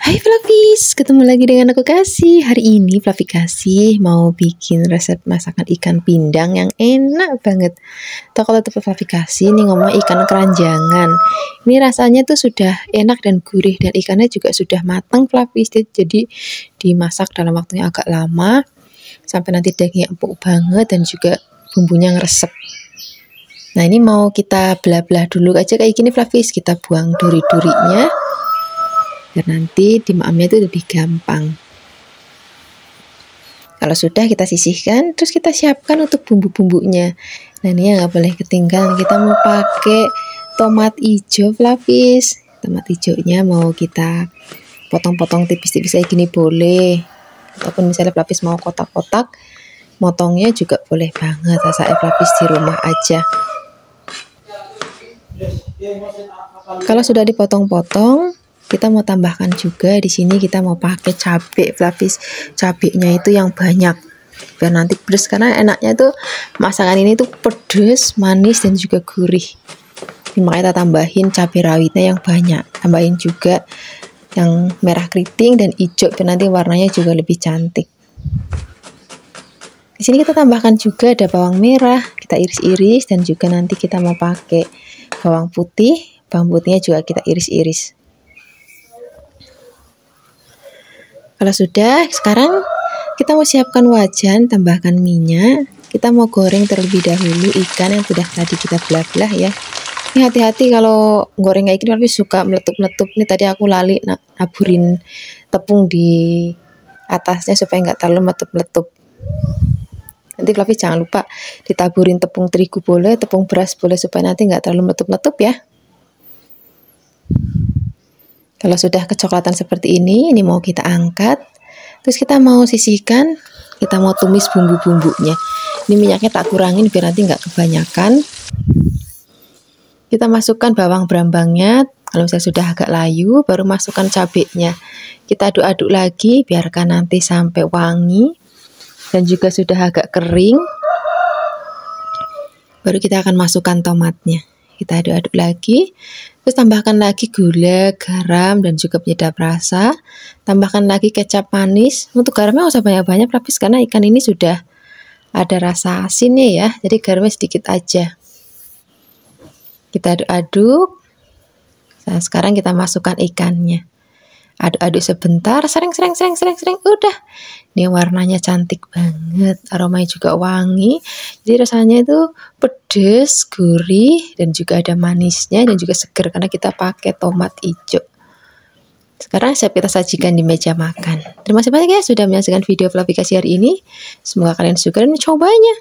Hai Flavis, ketemu lagi dengan aku Kasih. Hari ini Flavi Kasih mau bikin resep masakan ikan pindang yang enak banget. Atau kalau tempat Flavi Kasih nih ngomong ikan keranjangan. Ini rasanya tuh sudah enak dan gurih dan ikannya juga sudah matang Flavis. Jadi dimasak dalam waktunya agak lama sampai nanti dagingnya empuk banget dan juga bumbunya ngeresep. Nah ini mau kita belah-belah dulu aja kayak gini Flavis. Kita buang duri-durinya biar nanti dimaamnya itu lebih gampang. Kalau sudah kita sisihkan, terus kita siapkan untuk bumbu-bumbunya. Nah ini yang nggak boleh ketinggalan, kita mau pakai tomat hijau Flavis. Tomat hijaunya mau kita potong-potong tipis-tipis kayak gini boleh. Ataupun misalnya Flavis mau kotak-kotak, motongnya juga boleh banget. Asal Flavis di rumah aja. Kalau sudah dipotong-potong, kita mau tambahkan juga di sini kita mau pakai cabai Flavis. Cabainya itu yang banyak biar nanti pedes, karena enaknya tuh masakan ini tuh pedes, manis dan juga gurih. Makanya kita tambahin cabai rawitnya yang banyak. Tambahin juga yang merah keriting dan hijau biar nanti warnanya juga lebih cantik. Di sini kita tambahkan juga ada bawang merah, kita iris-iris, dan juga nanti kita mau pakai bawang putih. Bawang putihnya juga kita iris-iris. Kalau sudah, sekarang kita mau siapkan wajan, tambahkan minyak. Kita mau goreng terlebih dahulu ikan yang sudah tadi kita belah-belah ya. Ini hati-hati kalau goreng kayak gini, tapi suka meletup-meletup. Ini tadi aku lali naburin tepung di atasnya supaya nggak terlalu meletup-meletup. Nanti Flavis jangan lupa ditaburin tepung terigu boleh, tepung beras boleh, supaya nanti nggak terlalu meletup-meletup ya. Kalau sudah kecoklatan seperti ini mau kita angkat. Terus kita mau sisihkan, kita mau tumis bumbu-bumbunya. Ini minyaknya tak kurangin biar nanti nggak kebanyakan. Kita masukkan bawang berambangnya. Kalau misalnya sudah agak layu, baru masukkan cabenya. Kita aduk-aduk lagi, biarkan nanti sampai wangi. Dan juga sudah agak kering. Baru kita akan masukkan tomatnya. Kita aduk-aduk lagi. Terus tambahkan lagi gula, garam, dan juga penyedap rasa. Tambahkan lagi kecap manis. Untuk garamnya nggak usah banyak-banyak Flavis, karena ikan ini sudah ada rasa asinnya ya. Jadi garamnya sedikit aja. Kita aduk-aduk. Nah, sekarang kita masukkan ikannya. Aduk-aduk sebentar, sering. Udah. Ini warnanya cantik banget, aromanya juga wangi. Jadi rasanya itu pedas, gurih, dan juga ada manisnya dan juga segar karena kita pakai tomat hijau. Sekarang siap kita sajikan di meja makan. Terima kasih banyak ya sudah menyaksikan video Flavi Kasih hari ini. Semoga kalian suka dan mencobanya.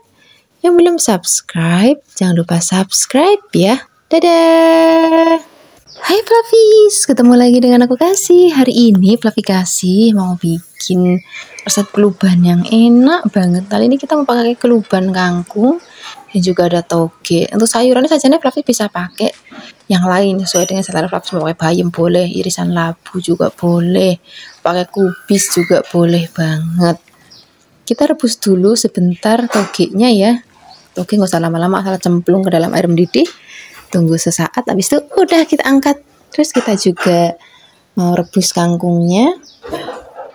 Yang belum subscribe, jangan lupa subscribe ya. Dadah! Hai Flavis, ketemu lagi dengan aku Kasih. Hari ini Flavi Kasih mau bikin resep keluban yang enak banget. Kali ini kita mau pakai keluban kangkung dan juga ada toge. Untuk sayurannya sajanya Flavi bisa pakai yang lain sesuai dengan selera Flavis. Mau pakai bayam boleh, irisan labu juga boleh, pakai kubis juga boleh banget. Kita rebus dulu sebentar togenya ya. Toge nggak usah lama-lama, asal cemplung ke dalam air mendidih. Tunggu sesaat, habis itu udah kita angkat. Terus kita juga mau rebus kangkungnya,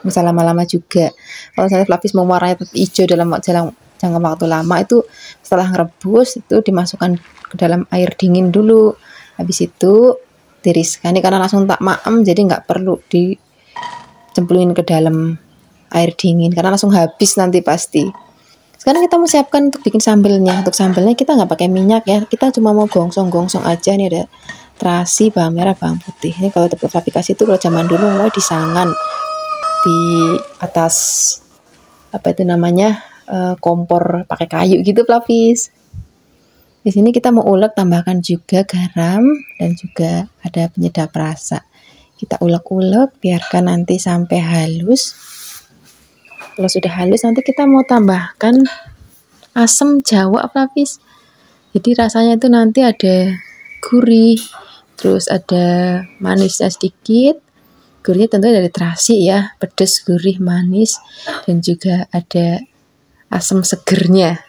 bisa lama-lama juga. Kalau saya Flavis mau warnanya tetap hijau dalam jangka waktu lama, itu setelah ngerebus itu dimasukkan ke dalam air dingin dulu. Habis itu tiriskan. Ini karena langsung tak maem, jadi nggak perlu dicemplungin ke dalam air dingin karena langsung habis nanti pasti. Sekarang kita mau siapkan untuk bikin sambelnya. Untuk sambelnya kita nggak pakai minyak ya. Kita cuma mau gongsong-gongsong aja. Ini ada terasi, bawang merah, bawang putih. Ini kalau tempat Flavi Kasih itu kalau zaman dulu mulai disangan di atas apa itu namanya kompor pakai kayu gitu Flavis. Di sini kita mau ulek, tambahkan juga garam dan juga ada penyedap rasa. Kita ulek-ulek, biarkan nanti sampai halus. Kalau sudah halus nanti kita mau tambahkan asam jawa Flavis. Jadi rasanya itu nanti ada gurih, terus ada manisnya sedikit. Gurihnya tentunya dari terasi ya, pedas, gurih, manis, dan juga ada asam segernya.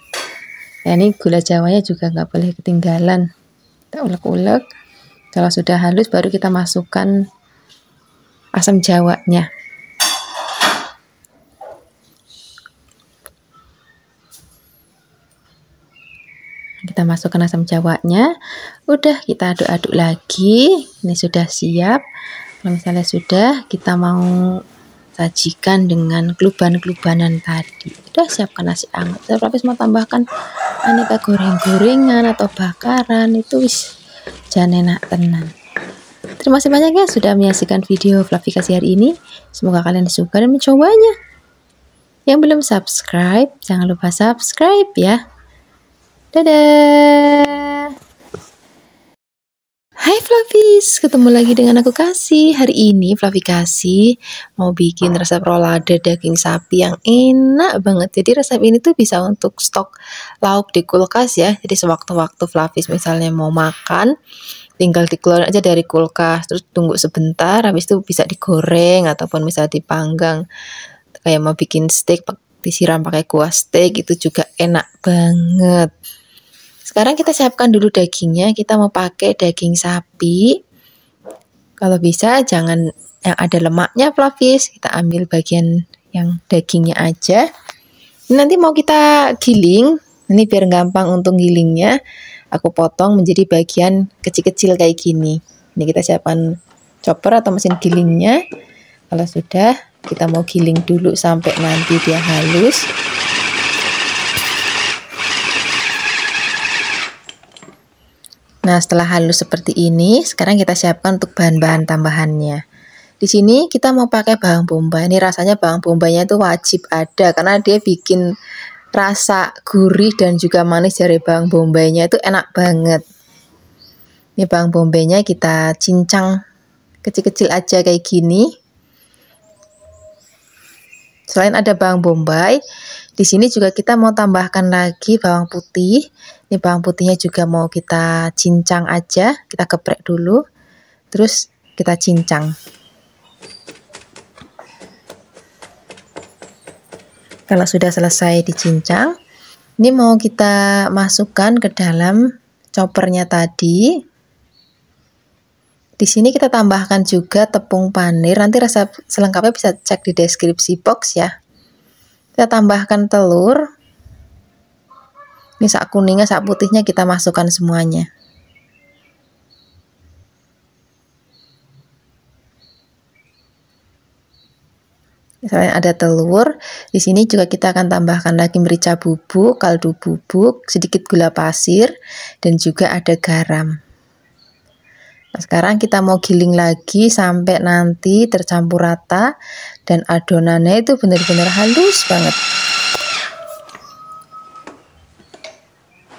Nah ini gula jawanya juga nggak boleh ketinggalan. Kita ulek-ulek. Kalau sudah halus baru kita masukkan asam jawanya. Kita masukkan asam jawanya, udah kita aduk-aduk lagi. Ini sudah siap. Kalau misalnya sudah, kita mau sajikan dengan keluban-kelubanan tadi. Udah siapkan nasi anget. Saya Flavis mau tambahkan aneka goreng-gorengan atau bakaran, itu wis jan enak tenan. Terima kasih banyak ya sudah menyaksikan video Flavi kasih hari ini. Semoga kalian suka dan mencobanya. Yang belum subscribe, jangan lupa subscribe ya. Dadah. Hai Flavis, ketemu lagi dengan aku Kasih. Hari ini Flavi Kasih mau bikin resep rolade daging sapi yang enak banget. Jadi resep ini tuh bisa untuk stok lauk di kulkas ya. Jadi sewaktu-waktu Flavis misalnya mau makan, tinggal dikeluarin aja dari kulkas, terus tunggu sebentar, habis itu bisa digoreng ataupun bisa dipanggang. Kayak mau bikin steak disiram pakai kuah steak, itu juga enak banget. Sekarang kita siapkan dulu dagingnya. Kita mau pakai daging sapi. Kalau bisa jangan yang ada lemaknya Flavis. Kita ambil bagian yang dagingnya aja. Ini nanti mau kita giling. Ini biar gampang untuk gilingnya, aku potong menjadi bagian kecil-kecil kayak gini. Ini kita siapkan chopper atau mesin gilingnya. Kalau sudah, kita mau giling dulu sampai nanti dia halus. Nah, setelah halus seperti ini, sekarang kita siapkan untuk bahan-bahan tambahannya. Di sini kita mau pakai bawang bombay. Ini rasanya bawang bombaynya itu wajib ada karena dia bikin rasa gurih dan juga manis dari bawang bombaynya itu enak banget. Ini bawang bombaynya kita cincang kecil-kecil aja kayak gini. Selain ada bawang bombay, di sini juga kita mau tambahkan lagi bawang putih. Ini bawang putihnya juga mau kita cincang aja, kita geprek dulu, terus kita cincang. Kalau sudah selesai dicincang, ini mau kita masukkan ke dalam choppernya tadi. Di sini kita tambahkan juga tepung panir. Nanti resep selengkapnya bisa cek di deskripsi box ya. Kita tambahkan telur. Ini sak kuningnya, sak putihnya kita masukkan semuanya. Selain ada telur, di sini juga kita akan tambahkan lagi merica bubuk, kaldu bubuk, sedikit gula pasir, dan juga ada garam. Nah, sekarang kita mau giling lagi sampai nanti tercampur rata dan adonannya itu benar-benar halus banget.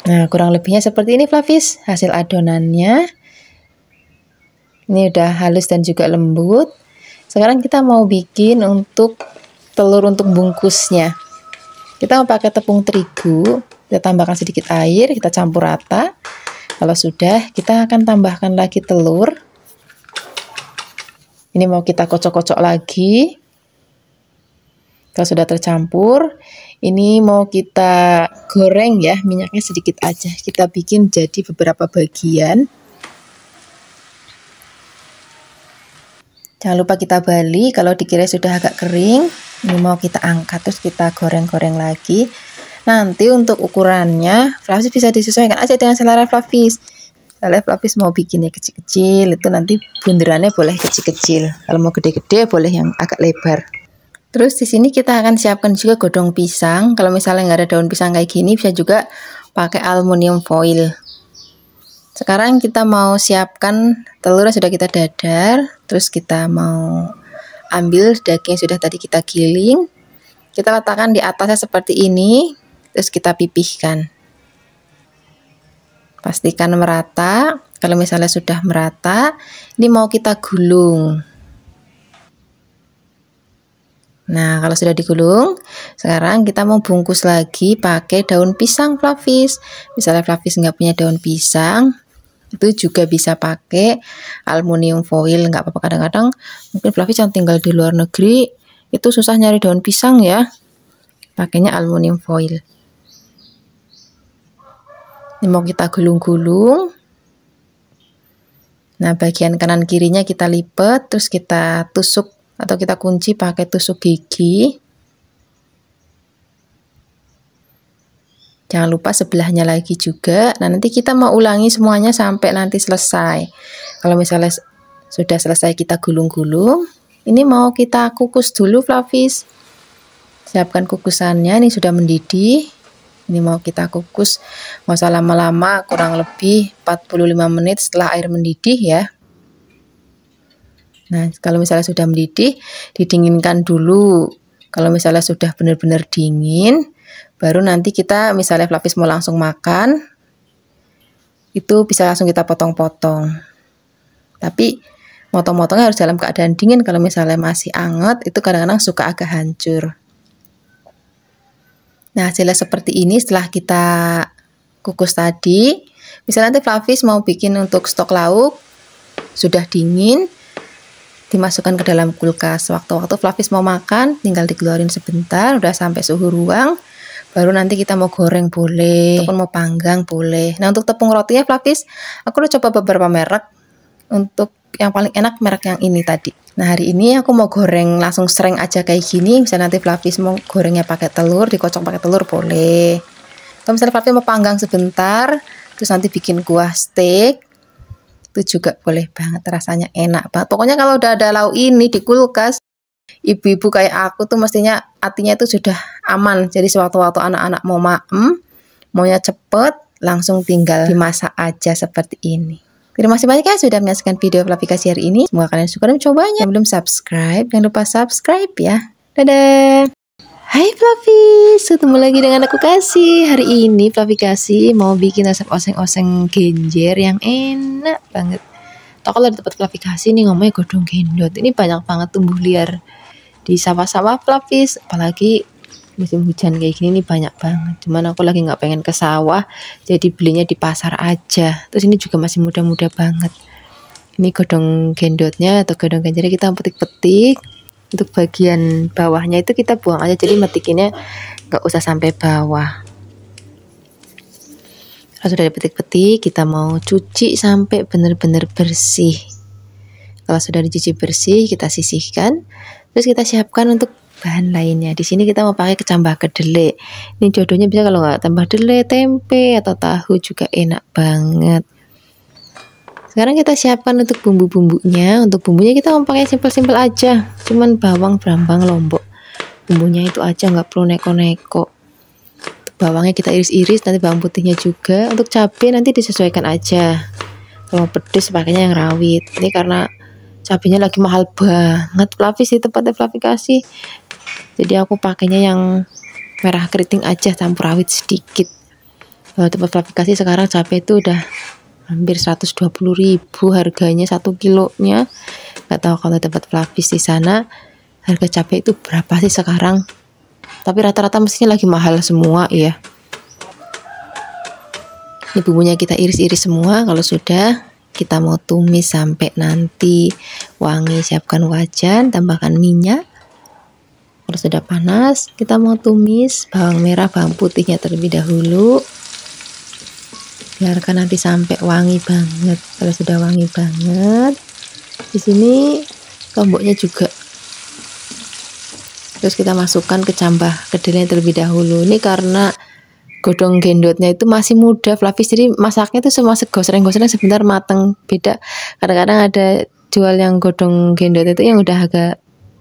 Nah, kurang lebihnya seperti ini Flavis, hasil adonannya. Ini udah halus dan juga lembut. Sekarang kita mau bikin untuk telur untuk bungkusnya. Kita mau pakai tepung terigu, kita tambahkan sedikit air, kita campur rata. Kalau sudah, kita akan tambahkan lagi telur. Ini mau kita kocok-kocok lagi. Kalau sudah tercampur, ini mau kita goreng ya, minyaknya sedikit aja. Kita bikin jadi beberapa bagian. Jangan lupa kita balik, kalau dikira sudah agak kering, ini mau kita angkat terus kita goreng-goreng lagi. Nanti untuk ukurannya, Flavis bisa disesuaikan aja dengan selera Flavis. Kalau Flavis mau bikinnya kecil-kecil, itu nanti bunderannya boleh kecil-kecil. Kalau mau gede-gede boleh yang agak lebar. Terus di sini kita akan siapkan juga godong pisang. Kalau misalnya nggak ada daun pisang kayak gini, bisa juga pakai aluminium foil. Sekarang kita mau siapkan telur yang sudah kita dadar. Terus kita mau ambil daging yang sudah tadi kita giling. Kita letakkan di atasnya seperti ini. Terus kita pipihkan. Pastikan merata. Kalau misalnya sudah merata, ini mau kita gulung. Nah, kalau sudah digulung, sekarang kita mau bungkus lagi pakai daun pisang Flavis. Misalnya Flavis nggak punya daun pisang, itu juga bisa pakai aluminium foil, nggak apa-apa. Kadang-kadang mungkin Flavis yang tinggal di luar negeri, itu susah nyari daun pisang ya. Pakainya aluminium foil. Ini mau kita gulung-gulung. Nah, bagian kanan kirinya kita lipat, terus kita tusuk atau kita kunci pakai tusuk gigi. Jangan lupa sebelahnya lagi juga. Nah, nanti kita mau ulangi semuanya sampai nanti selesai. Kalau misalnya sudah selesai kita gulung-gulung, ini mau kita kukus dulu Flavis. Siapkan kukusannya, ini sudah mendidih. Ini mau kita kukus, nggak usah lama-lama, kurang lebih 45 menit setelah air mendidih ya. Nah, kalau misalnya sudah mendidih, didinginkan dulu. Kalau misalnya sudah benar-benar dingin, baru nanti kita misalnya Flavis mau langsung makan, itu bisa langsung kita potong-potong. Tapi motong-motongnya harus dalam keadaan dingin. Kalau misalnya masih anget, itu kadang-kadang suka agak hancur. Nah, hasilnya seperti ini setelah kita kukus tadi. Misalnya nanti Flavis mau bikin untuk stok lauk, sudah dingin, dimasukkan ke dalam kulkas. Waktu-waktu Flavis mau makan, tinggal dikeluarin sebentar, udah sampai suhu ruang. Baru nanti kita mau goreng boleh, ataupun mau panggang boleh. Nah, untuk tepung rotinya Flavis, aku udah coba beberapa merek. Untuk yang paling enak merek yang ini tadi. Nah, hari ini aku mau goreng langsung sereng aja kayak gini. Misalnya nanti Flavis mau gorengnya pakai telur, dikocok pakai telur boleh. Kalau misalnya Flavis mau panggang sebentar, terus nanti bikin kuah steak, itu juga boleh banget, rasanya enak banget. Pokoknya kalau udah ada lauk ini di kulkas, ibu-ibu kayak aku tuh mestinya hatinya itu sudah aman. Jadi sewaktu-waktu anak-anak mau maunya cepet, langsung tinggal dimasak aja seperti ini. Terima kasih banyak ya sudah menyaksikan video aplikasi hari ini. Semoga kalian suka dan mencobanya. Yang belum subscribe, jangan lupa subscribe ya. Dadah. Hai Flavis, ketemu lagi dengan aku Kasih. Hari ini Flavikasi mau bikin resep oseng-oseng genjer yang enak banget. Atau kalau di tempat Flavikasi nih ngomongnya godong gendot. Ini banyak banget tumbuh liar di sawah-sawah Flavis. Apalagi musim hujan kayak gini nih banyak banget. Cuman aku lagi nggak pengen ke sawah, jadi belinya di pasar aja. Terus ini juga masih muda-muda banget. Ini godong gendotnya atau godong genjernya kita petik-petik. Untuk bagian bawahnya itu kita buang aja, jadi metikinnya nggak usah sampai bawah. Kalau sudah dipetik-petik, kita mau cuci sampai benar-benar bersih. Kalau sudah dicuci bersih, kita sisihkan. Terus kita siapkan untuk bahan lainnya. Di sini kita mau pakai kecambah kedelai. Ini jodohnya bisa kalau nggak tambah kedelai, tempe atau tahu juga enak banget. Sekarang kita siapkan untuk bumbu-bumbunya. Untuk bumbunya kita mau pakai simpel-simpel aja. Cuman bawang, brambang, lombok. Bumbunya itu aja, nggak perlu neko-neko. Bawangnya kita iris-iris, nanti bawang putihnya juga. Untuk cabai nanti disesuaikan aja. Kalau pedes pakainya yang rawit. Ini karena cabenya lagi mahal banget Flavis di tempatnya Flavikasi. Jadi aku pakainya yang merah keriting aja, campur rawit sedikit. Kalau tempat Flavikasi sekarang cabai itu udah hampir 120.000 harganya 1 kilonya. Gak tahu kalau tempat Flavis di sana harga cabai itu berapa sih sekarang. Tapi rata-rata mestinya lagi mahal semua ya. Ini bumbunya kita iris-iris semua. Kalau sudah, kita mau tumis sampai nanti wangi. Siapkan wajan, tambahkan minyak. Kalau sudah panas, kita mau tumis bawang merah, bawang putihnya terlebih dahulu. Biarkan nanti sampai wangi banget. Kalau sudah wangi banget, di sini lomboknya juga. Terus kita masukkan kecambah kedelai terlebih dahulu. Ini karena godong gendotnya itu masih muda Flavis, jadi masaknya itu semua goreng-goreng sebentar mateng. Beda kadang-kadang ada jual yang godong gendot itu yang udah agak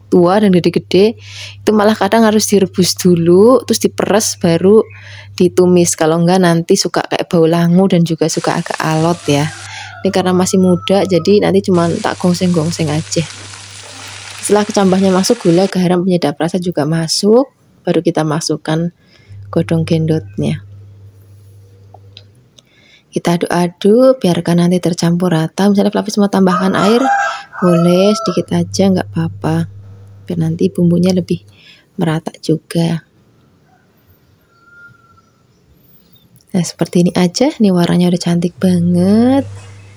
tua dan gede-gede, itu malah kadang harus direbus dulu terus diperes baru ditumis. Kalau enggak nanti suka kayak bau langu dan juga suka agak alot ya. Ini karena masih muda jadi nanti cuma tak gongseng-gongseng aja. Setelah kecambahnya masuk, gula, garam, penyedap rasa juga masuk, baru kita masukkan godong gendotnya. Kita aduk-aduk, biarkan nanti tercampur rata. Misalnya Flavis mau tambahkan air, boleh sedikit aja, nggak apa-apa. Biar nanti bumbunya lebih merata juga. Nah seperti ini aja, nih warnanya udah cantik banget.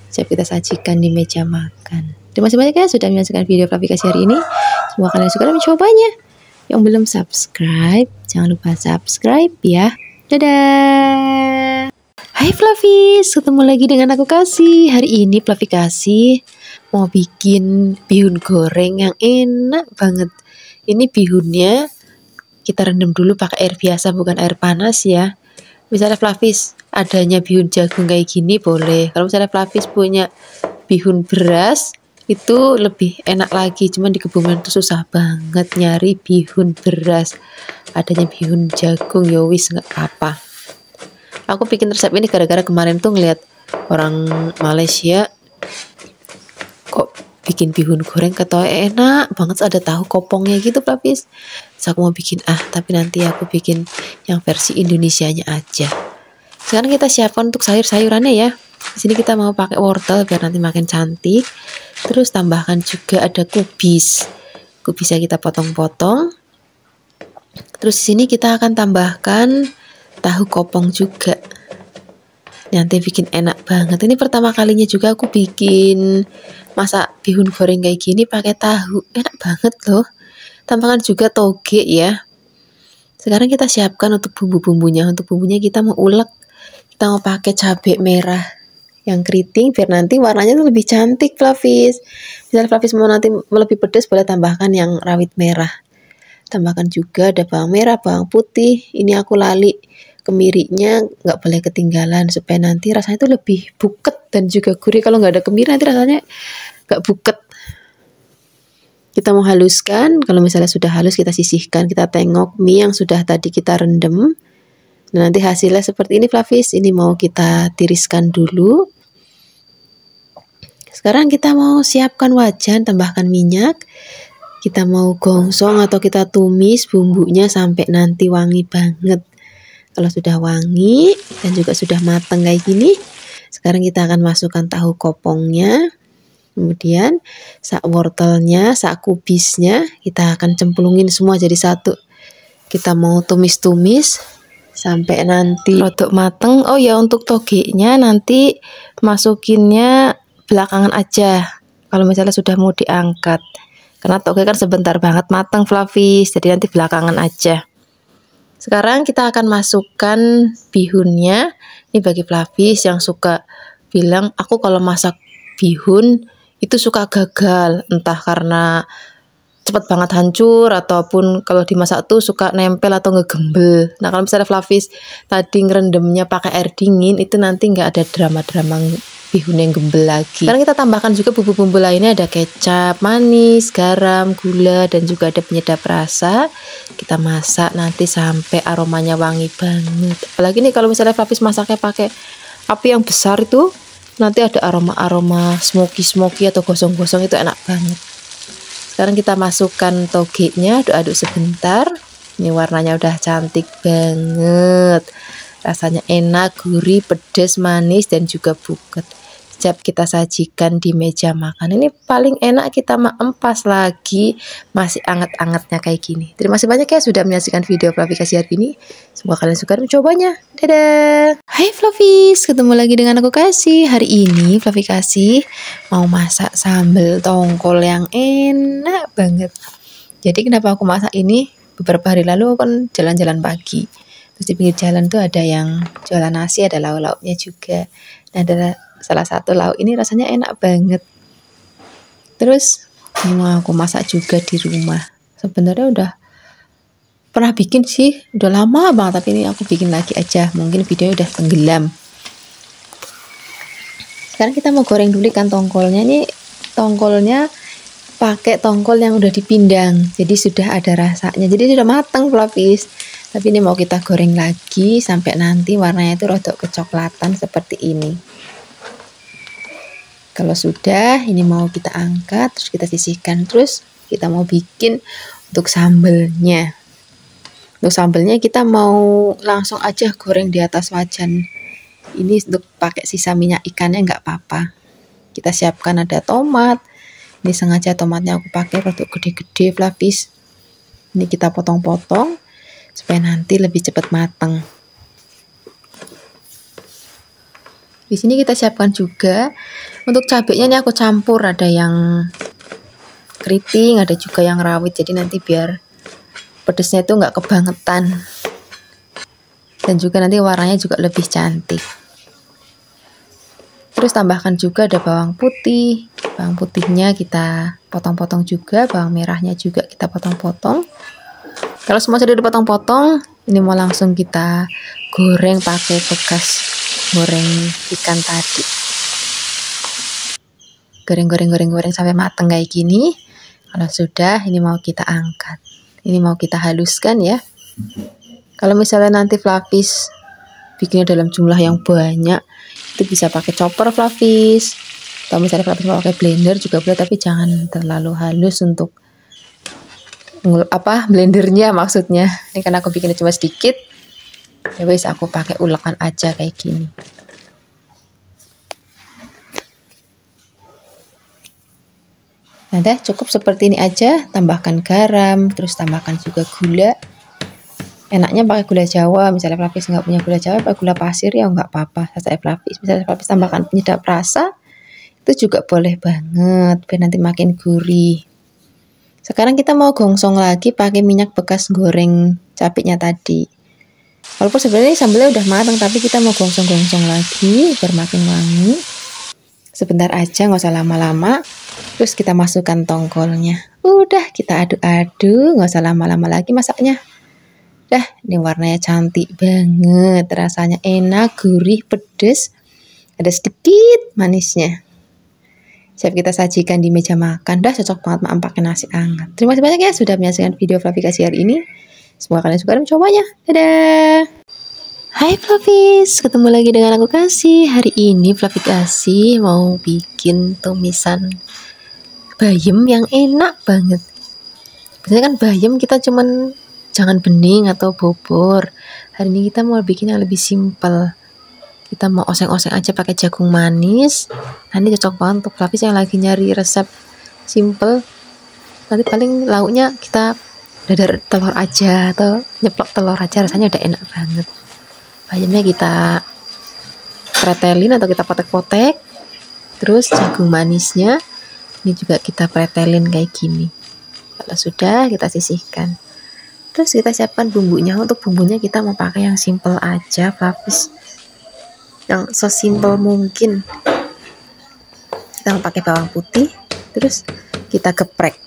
Siap kita sajikan di meja makan. Terima kasih banyak ya sudah menyaksikan video Flavikasi hari ini. Semoga kalian suka dan mencobanya. Yang belum subscribe, jangan lupa subscribe ya. Dadah. Hai Fluffy, ketemu lagi dengan aku Kasih. Hari ini Fluffy Kasih mau bikin bihun goreng yang enak banget. Ini bihunnya kita rendam dulu pakai air biasa, bukan air panas ya. Misalnya Fluffy adanya bihun jagung kayak gini boleh. Kalau misalnya Fluffy punya bihun beras itu lebih enak lagi. Cuman di Kebumen itu susah banget nyari bihun beras. Adanya bihun jagung ya wis nggak apa. Aku bikin resep ini gara-gara kemarin tuh ngeliat orang Malaysia kok bikin bihun goreng ketawa enak banget, ada tahu kopongnya gitu Papis. Terus aku mau bikin tapi nanti aku bikin yang versi Indonesianya aja. Sekarang kita siapkan untuk sayur-sayurannya ya. Di sini kita mau pakai wortel biar nanti makin cantik. Terus tambahkan juga ada kubis. Kubisnya kita potong-potong. Terus di sini kita akan tambahkan tahu kopong juga. Nanti bikin enak banget. Ini pertama kalinya juga aku bikin masak bihun goreng kayak gini pakai tahu. Enak banget loh. Tambahkan juga toge ya. Sekarang kita siapkan untuk bumbu-bumbunya. Untuk bumbunya kita mau ulek. Kita mau pakai cabai merah yang keriting biar nanti warnanya tuh lebih cantik Fluffy. Misalnya Fluffy mau nanti lebih pedas boleh tambahkan yang rawit merah. Tambahkan juga ada bawang merah, bawang putih. Ini aku lali kemirinya nggak boleh ketinggalan supaya nanti rasanya itu lebih buket dan juga gurih. Kalau nggak ada kemiri nanti rasanya nggak buket. Kita mau haluskan. Kalau misalnya sudah halus kita sisihkan. Kita tengok mie yang sudah tadi kita rendam. Nah, nanti hasilnya seperti ini Fluffy. Ini mau kita tiriskan dulu. Sekarang kita mau siapkan wajan, tambahkan minyak. Kita mau gongsong atau kita tumis bumbunya sampai nanti wangi banget. Kalau sudah wangi dan juga sudah matang kayak gini, sekarang kita akan masukkan tahu kopongnya. Kemudian sak wortelnya, sak kubisnya kita akan cemplungin semua jadi satu. Kita mau tumis-tumis sampai nanti rodok mateng. Oh ya, untuk togenya nanti masukinnya belakangan aja. Kalau misalnya sudah mau diangkat. Karena toge kan sebentar banget matang Fluffy, jadi nanti belakangan aja. Sekarang kita akan masukkan bihunnya. Ini bagi Fluffy yang suka bilang, aku kalau masak bihun itu suka gagal. Entah karena cepat banget hancur, ataupun kalau dimasak tuh suka nempel atau ngegembel. Nah kalau misalnya Fluffy tadi ngerendamnya pakai air dingin, itu nanti nggak ada drama-drama bihun yang gembel lagi. Sekarang kita tambahkan juga bumbu-bumbu lainnya, ada kecap manis, garam, gula, dan juga ada penyedap rasa. Kita masak nanti sampai aromanya wangi banget. Apalagi nih kalau misalnya Fluffy masaknya pakai api yang besar itu, nanti ada aroma-aroma smoky atau gosong-gosong, itu enak banget. Sekarang kita masukkan togenya, aduk-aduk sebentar. Ini warnanya udah cantik banget. Rasanya enak, gurih, pedas, manis, dan juga buket. Siap kita sajikan di meja makan. Ini paling enak kita empas lagi masih anget-angetnya kayak gini. Terima kasih banyak ya sudah menyaksikan video Fluffy Kasih hari ini. Semoga kalian suka mencobanya. Dadah. Hai Fluffy, ketemu lagi dengan aku Kasih. Hari ini Fluffy Kasih mau masak sambal tongkol yang enak banget. Jadi kenapa aku masak ini? Beberapa hari lalu aku kan jalan-jalan pagi. Terus di pinggir jalan tuh ada yang jualan nasi, ada lauk-lauknya juga. Nah, ada salah satu lauk ini rasanya enak banget. Terus mau aku masak juga di rumah. Sebenarnya udah pernah bikin sih, udah lama banget, tapi ini aku bikin lagi aja. Mungkin videonya udah tenggelam. Sekarang kita mau goreng dulu ikan tongkolnya. Ini tongkolnya pakai tongkol yang udah dipindang, jadi sudah ada rasanya, jadi sudah matang Fluffy. Tapi ini mau kita goreng lagi sampai nanti warnanya itu rodok kecoklatan seperti ini. Kalau sudah, ini mau kita angkat, terus kita sisihkan. Terus kita mau bikin untuk sambelnya. Untuk sambelnya kita mau langsung aja goreng di atas wajan. Ini untuk pakai sisa minyak ikannya nggak apa-apa. Kita siapkan ada tomat. Ini sengaja tomatnya aku pakai rodok gede-gede Fluffy. Ini kita potong-potong supaya nanti lebih cepat matang. Di sini kita siapkan juga untuk cabenya, ini aku campur, ada yang keriting, ada juga yang rawit. Jadi nanti biar pedesnya itu nggak kebangetan. Dan juga nanti warnanya juga lebih cantik. Terus tambahkan juga ada bawang putih. Bawang putihnya kita potong-potong juga, bawang merahnya juga kita potong-potong. Kalau semua sudah dipotong-potong, ini mau langsung kita goreng pakai bekas goreng ikan tadi. Goreng sampai mateng kayak gini. Kalau sudah, ini mau kita angkat. Ini mau kita haluskan ya. Kalau misalnya nanti Flavis bikinnya dalam jumlah yang banyak, itu bisa pakai chopper Flavis. Atau misalnya Flavis mau pakai blender juga boleh, tapi jangan terlalu halus untuk blendernya maksudnya. Ini karena aku bikinnya cuma sedikit, ya wes aku pakai ulekan aja kayak gini. Nah, dah cukup seperti ini aja. Tambahkan garam, terus tambahkan juga gula. Enaknya pakai gula Jawa. Misalnya Flavis nggak punya gula Jawa, pakai gula pasir ya nggak apa-apa. Saya Flavis, misalnya Flavis tambahkan penyedap rasa, itu juga boleh banget, biar nanti makin gurih. Sekarang kita mau gongsong lagi pakai minyak bekas goreng cabenya tadi. Walaupun sebenarnya sambelnya udah matang, tapi kita mau gongsong-gongsong lagi biar makin wangi. Sebentar aja, nggak usah lama-lama. Terus kita masukkan tongkolnya. Udah kita aduk-aduk, nggak usah lama-lama lagi masaknya. Dah, ini warnanya cantik banget, rasanya enak, gurih, pedes, ada sedikit manisnya. Siap kita sajikan di meja makan. Dah cocok banget pakai nasi hangat. Terima kasih banyak ya sudah menyaksikan video Flavis hari ini. Semoga kalian suka dan mencobanya. Dadah. Hai Flavis, ketemu lagi dengan aku Kasih. Hari ini Flavis Kasih mau bikin tumisan bayam yang enak banget. Biasanya kan bayam kita cuman jangan bening atau bobor. Hari ini kita mau bikin yang lebih simpel. Kita mau oseng-oseng aja pakai jagung manis. Nah, ini cocok banget untuk Flavis yang lagi nyari resep simple. Nanti paling lauknya kita dadar telur aja atau nyeplok telur aja, rasanya udah enak banget. Bayamnya kita pretelin atau kita potek-potek. Terus jagung manisnya ini juga kita pretelin kayak gini. Kalau sudah, kita sisihkan. Terus kita siapkan bumbunya. Untuk bumbunya kita mau pakai yang simple aja, Flavis, yang sesimpel mungkin. Kita mau pakai bawang putih, terus kita geprek.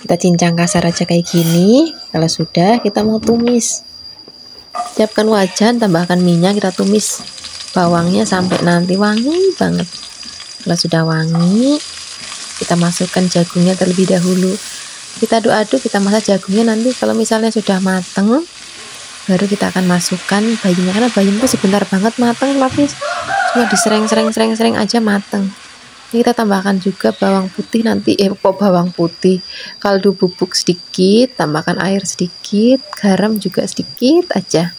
Kita cincang kasar aja kayak gini. Kalau sudah, kita mau tumis. Siapkan wajan, tambahkan minyak, kita tumis bawangnya sampai nanti wangi banget. Kalau sudah wangi, kita masukkan jagungnya terlebih dahulu. Kita aduk-aduk, kita masak jagungnya. Nanti kalau misalnya sudah mateng, baru kita akan masukkan bayamnya, karena bayam itu sebentar banget mateng Flavis, cuma disereng aja mateng. Ini kita tambahkan juga bawang putih nanti, bawang putih, kaldu bubuk sedikit, tambahkan air sedikit, garam juga sedikit aja.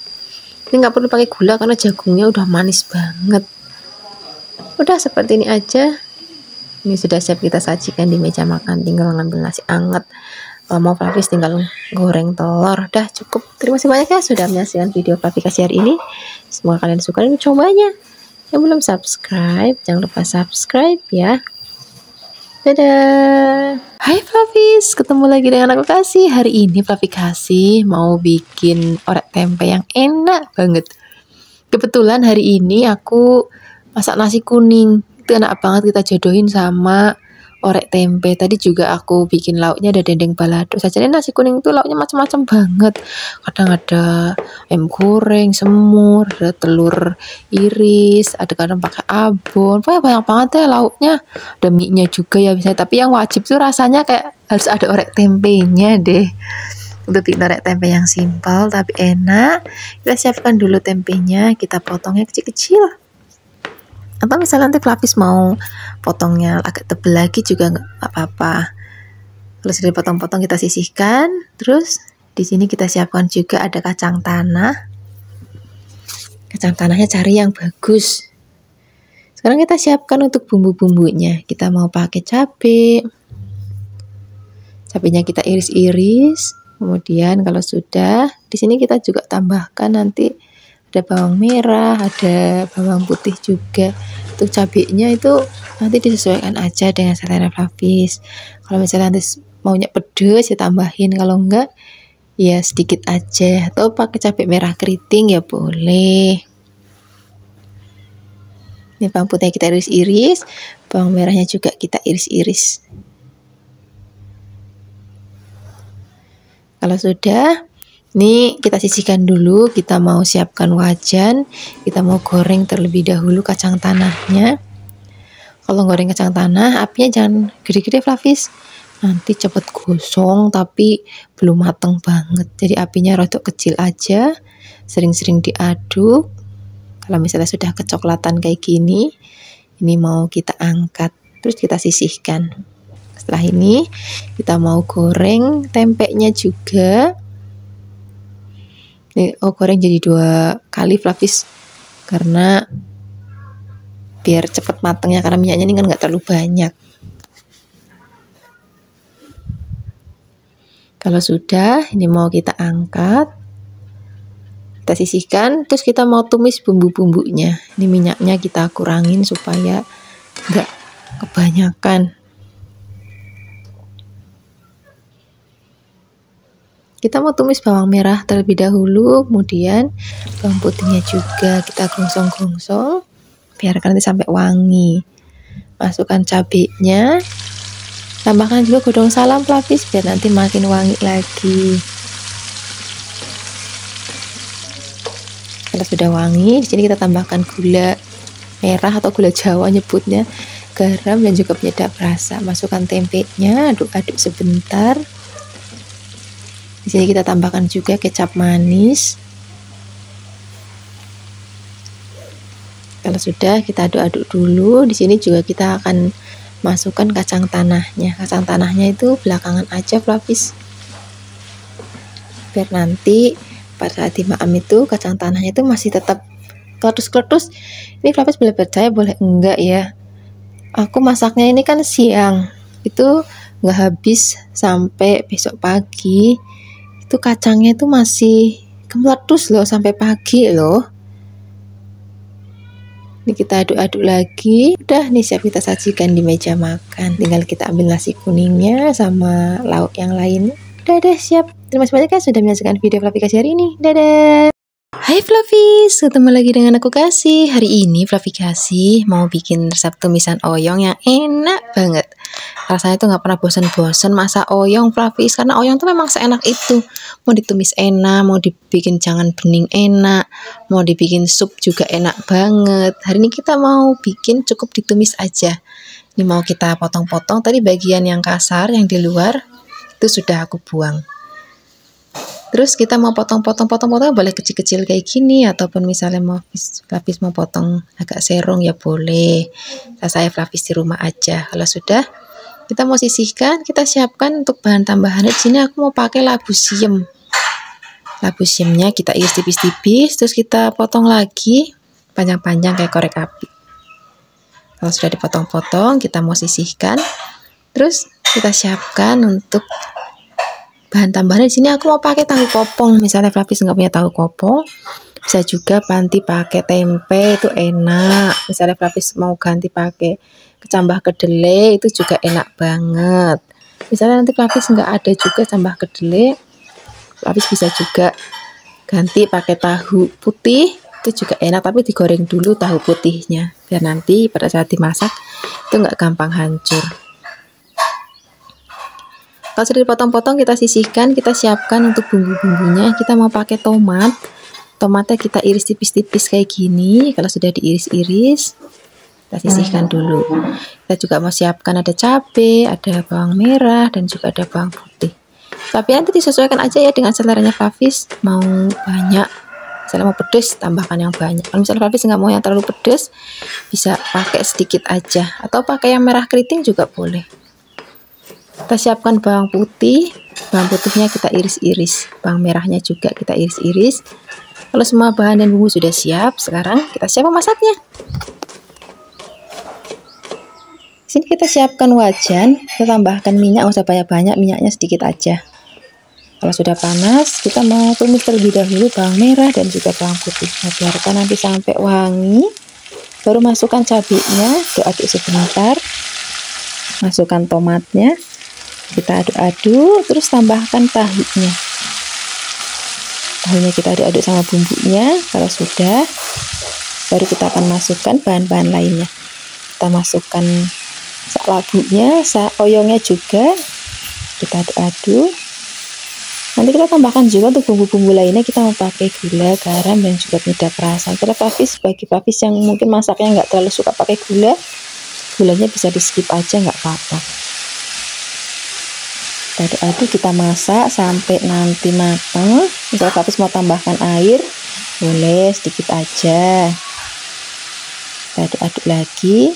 Ini nggak perlu pakai gula karena jagungnya udah manis banget. Udah seperti ini aja. Ini sudah siap kita sajikan di meja makan. Tinggal ngambil nasi anget. Kalau mau Flavis tinggal goreng telur. Dah cukup. Terima kasih banyak ya sudah menyaksikan video Flavis hari ini. Semoga kalian suka dan mencobanya. Yang belum subscribe, jangan lupa subscribe ya. Dadah. Hai Flavis, ketemu lagi dengan aku Kasih. Hari ini Flavis Kasih mau bikin orek tempe yang enak banget. Kebetulan hari ini aku masak nasi kuning. Itu enak banget kita jodohin sama orek tempe. Tadi juga aku bikin lauknya ada dendeng balado. Sajian nasi kuning itu lauknya macam-macam banget. Kadang ada ayam goreng, semur, ada telur iris, ada kadang pakai abon. Pokoknya banyak banget ya lauknya. Ada mie-nya juga ya bisa. Tapi yang wajib tuh rasanya kayak harus ada orek tempenya deh. Untuk bikin orek tempe yang simpel tapi enak, kita siapkan dulu tempenya. Kita potongnya kecil-kecil. Atau misalnya nanti Flavis mau potongnya agak tebal lagi juga nggak apa-apa. Kalau sudah potong-potong kita sisihkan. Terus di sini kita siapkan juga ada kacang tanah. Kacang tanahnya cari yang bagus. Sekarang kita siapkan untuk bumbu-bumbunya. Kita mau pakai cabai. Cabenya kita iris-iris. Kemudian kalau sudah, di sini kita juga tambahkan nanti ada bawang merah, ada bawang putih juga. Untuk cabenya itu nanti disesuaikan aja dengan selera Flavis. Kalau misalnya nanti maunya pedas ya tambahin, kalau enggak ya sedikit aja. Atau pakai cabai merah keriting ya boleh. Ini bawang putihnya kita iris-iris, bawang merahnya juga kita iris-iris. Kalau sudah, ini kita sisihkan dulu. Kita mau siapkan wajan, kita mau goreng terlebih dahulu kacang tanahnya. Kalau goreng kacang tanah, apinya jangan gede-gede Flavis, nanti cepet gosong tapi belum mateng banget. Jadi apinya rodok kecil aja, sering-sering diaduk. Kalau misalnya sudah kecoklatan kayak gini, ini mau kita angkat, terus kita sisihkan. Setelah ini kita mau goreng tempenya juga. Ini goreng jadi 2 kali Flavis, karena biar cepat matangnya, karena minyaknya ini kan nggak terlalu banyak. Kalau sudah, ini mau kita angkat, kita sisihkan, terus kita mau tumis bumbu-bumbunya. Ini minyaknya kita kurangin supaya nggak kebanyakan. Kita mau tumis bawang merah terlebih dahulu, kemudian bawang putihnya juga kita gongsong-gongsong, biarkan nanti sampai wangi. Masukkan cabenya, tambahkan juga godong salam Flavis biar nanti makin wangi lagi. Kalau sudah wangi, di sini kita tambahkan gula merah atau gula Jawa nyebutnya, garam dan juga penyedap rasa. Masukkan tempenya, aduk-aduk sebentar. Di sini kita tambahkan juga kecap manis. Kalau sudah, kita aduk-aduk dulu. Di sini juga kita akan masukkan kacang tanahnya. Kacang tanahnya itu belakangan aja Flavis, biar nanti pada saat dimaam itu kacang tanahnya itu masih tetap kletus-kletus. Ini Flavis boleh percaya boleh enggak ya, aku masaknya ini kan siang, itu nggak habis sampai besok pagi, itu kacangnya itu masih meletus loh sampai pagi loh. Ini kita aduk-aduk lagi. Udah nih siap kita sajikan di meja makan. Tinggal kita ambil nasi kuningnya sama lauk yang lain. Udah deh siap. Terima kasih banyak ya sudah menyaksikan video Flavi Kasih hari ini. Dadah. Hai Flavis, ketemu lagi dengan aku Kasih. Hari ini Flavi Kasih mau bikin resep tumisan oyong yang enak banget. Rasanya tuh nggak pernah bosan-bosan masak oyong Flavis, karena oyong tuh memang seenak itu. Mau ditumis enak, mau dibikin jangan bening enak, mau dibikin sup juga enak banget. Hari ini kita mau bikin cukup ditumis aja. Ini mau kita potong-potong. Tadi bagian yang kasar yang di luar itu sudah aku buang. Terus kita mau potong-potong boleh kecil-kecil kayak gini, ataupun misalnya mau Flavis mau potong agak serong ya boleh. Saya Flavis di rumah aja. Kalau sudah, kita mau sisihkan, kita siapkan untuk bahan tambahannya. Di sini aku mau pakai labu siam. Labu siamnya kita iris tipis-tipis, terus kita potong lagi panjang-panjang kayak korek api. Kalau sudah dipotong-potong, kita mau sisihkan. Terus kita siapkan untuk bahan tambahannya. Di sini aku mau pakai tahu kopong. Misalnya Flavis nggak punya tahu kopong, bisa juga ganti pakai tempe, itu enak. Misalnya Flavis mau ganti pakai kecambah kedelai, itu juga enak banget. Misalnya nanti Flavis nggak ada juga cambah kedelai, Flavis bisa juga ganti pakai tahu putih, itu juga enak, tapi digoreng dulu tahu putihnya biar nanti pada saat dimasak itu nggak gampang hancur. Kalau sudah dipotong-potong, kita sisihkan, kita siapkan untuk bumbu-bumbunya. Kita mau pakai tomat. Tomatnya kita iris tipis-tipis kayak gini. Kalau sudah diiris-iris, kita sisihkan dulu. Kita juga mau siapkan ada cabai, ada bawang merah, dan juga ada bawang putih. Tapi nanti disesuaikan aja ya dengan seleranya Flavis. Mau banyak, misalnya mau pedas, tambahkan yang banyak. Kalau misalnya Flavis nggak mau yang terlalu pedas, bisa pakai sedikit aja. Atau pakai yang merah keriting juga boleh. Kita siapkan bawang putih. Bawang putihnya kita iris-iris. Bawang merahnya juga kita iris-iris. Kalau semua bahan dan bumbu sudah siap, sekarang kita siap memasaknya. Sini kita siapkan wajan, kita tambahkan minyak, nggak usah banyak-banyak, minyaknya sedikit aja. Kalau sudah panas, kita mau tumis terlebih dahulu bawang merah dan juga bawang putih. Nah, biarkan nanti sampai wangi, baru masukkan cabenya, aduk-aduk sebentar. Masukkan tomatnya, kita aduk-aduk, terus tambahkan tahunya. Tahunya kita aduk-aduk sama bumbunya. Kalau sudah, baru kita akan masukkan bahan-bahan lainnya. Kita masukkan labunya, oyongnya juga, kita aduk-aduk. Nanti kita tambahkan juga untuk bumbu-bumbu lainnya, kita mau pakai gula, garam, dan juga penyedap rasa. Kalau bagi papis yang mungkin masaknya nggak terlalu suka pakai gula, gulanya bisa di skip aja, nggak apa-apa. Kita aduk-aduk, kita masak sampai nanti matang. Misalnya papis mau tambahkan air, boleh sedikit aja. Kita aduk-aduk lagi.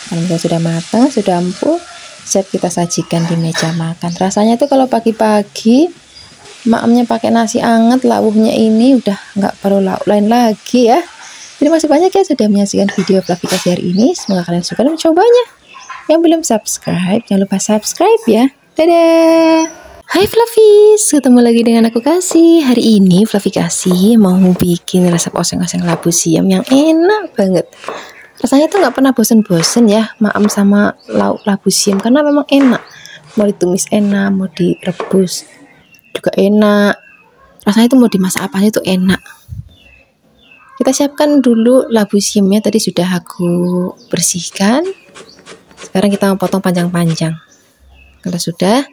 Kalau misalnya sudah matang, sudah empuk, siap kita sajikan di meja makan. Rasanya tuh kalau pagi-pagi maamnya pakai nasi anget, lauknya ini udah nggak perlu lauk lain lagi ya. Terima kasih banyak ya sudah menyaksikan video Fluffy kasih hari ini. Semoga kalian suka dan mencobanya. Yang belum subscribe, jangan lupa subscribe ya. Dadah. Hai Fluffies, ketemu lagi dengan aku Kasih. Hari ini Fluffy Kasih mau bikin resep oseng-oseng labu siam yang enak banget. Rasanya tuh nggak pernah bosen-bosen ya maam sama lauk labu siam, karena memang enak. Mau ditumis enak, mau direbus juga enak. Rasanya itu mau dimasak apa aja tuh enak. Kita siapkan dulu labu siamnya, tadi sudah aku bersihkan. Sekarang kita mau potong panjang-panjang. Kalau sudah,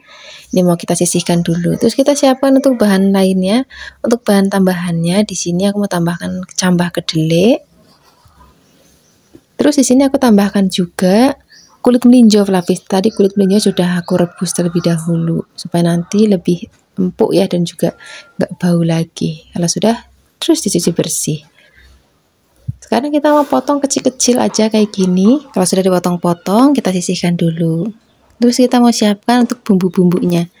ini mau kita sisihkan dulu. Terus kita siapkan untuk bahan lainnya. Untuk bahan tambahannya di sini aku mau tambahkan kecambah kedelai. Terus di sini aku tambahkan juga kulit melinjo Fluffy. Tadi kulit melinjo sudah aku rebus terlebih dahulu supaya nanti lebih empuk ya, dan juga nggak bau lagi. Kalau sudah, terus dicuci bersih. Sekarang kita mau potong kecil-kecil aja kayak gini. Kalau sudah dipotong-potong, kita sisihkan dulu. Terus kita mau siapkan untuk bumbu-bumbunya.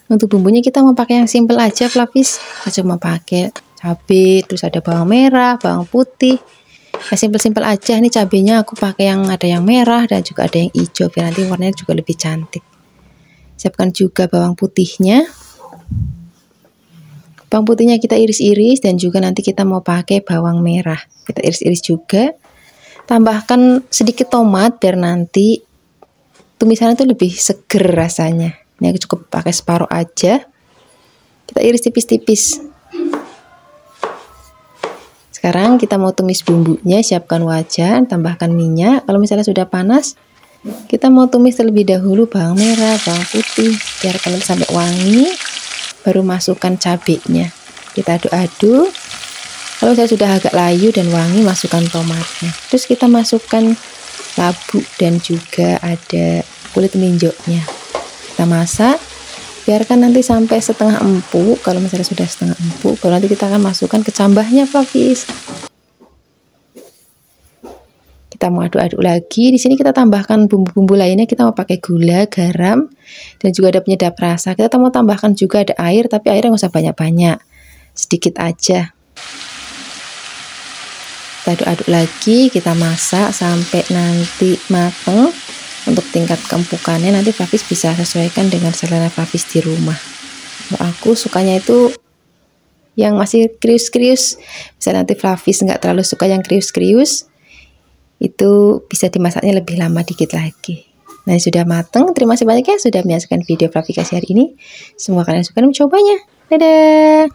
Untuk bumbunya kita mau pakai yang simple aja Fluffy. Kita cuma pakai cabai, terus ada bawang merah, bawang putih. Nah, simpel-simpel aja. Ini cabenya aku pakai yang ada yang merah dan juga ada yang hijau biar nanti warnanya juga lebih cantik. Siapkan juga bawang putihnya. Bawang putihnya kita iris-iris, dan juga nanti kita mau pakai bawang merah. Kita iris-iris juga. Tambahkan sedikit tomat biar nanti tumisannya itu lebih seger rasanya. Ini aku cukup pakai separuh aja. Kita iris tipis-tipis. Sekarang kita mau tumis bumbunya, siapkan wajan, tambahkan minyak. Kalau misalnya sudah panas, kita mau tumis terlebih dahulu bawang merah, bawang putih, biarkan sampai wangi, baru masukkan cabenya. Kita aduk-aduk. Kalau misalnya sudah agak layu dan wangi, masukkan tomatnya. Terus kita masukkan labu dan juga ada kulit melinjonya. Kita masak. Biarkan nanti sampai setengah empuk. Kalau misalnya sudah setengah empuk, baru nanti kita akan masukkan kecambahnya Fluffy. Kita mau aduk-aduk lagi. Di sini kita tambahkan bumbu-bumbu lainnya. Kita mau pakai gula, garam, dan juga ada penyedap rasa. Kita mau tambahkan juga ada air, tapi airnya nggak usah banyak-banyak, sedikit aja. Kita aduk-aduk lagi. Kita masak sampai nanti mateng. Untuk tingkat keempukannya nanti Fluffy bisa sesuaikan dengan selera Fluffy di rumah. Aku sukanya itu yang masih krius-krius. Bisa nanti Fluffy nggak terlalu suka yang krius-krius, itu bisa dimasaknya lebih lama dikit lagi. Nah, sudah mateng. Terima kasih banyak ya sudah menyaksikan video Fluffy kasih hari ini. Semoga kalian suka dan mencobanya. Dadah.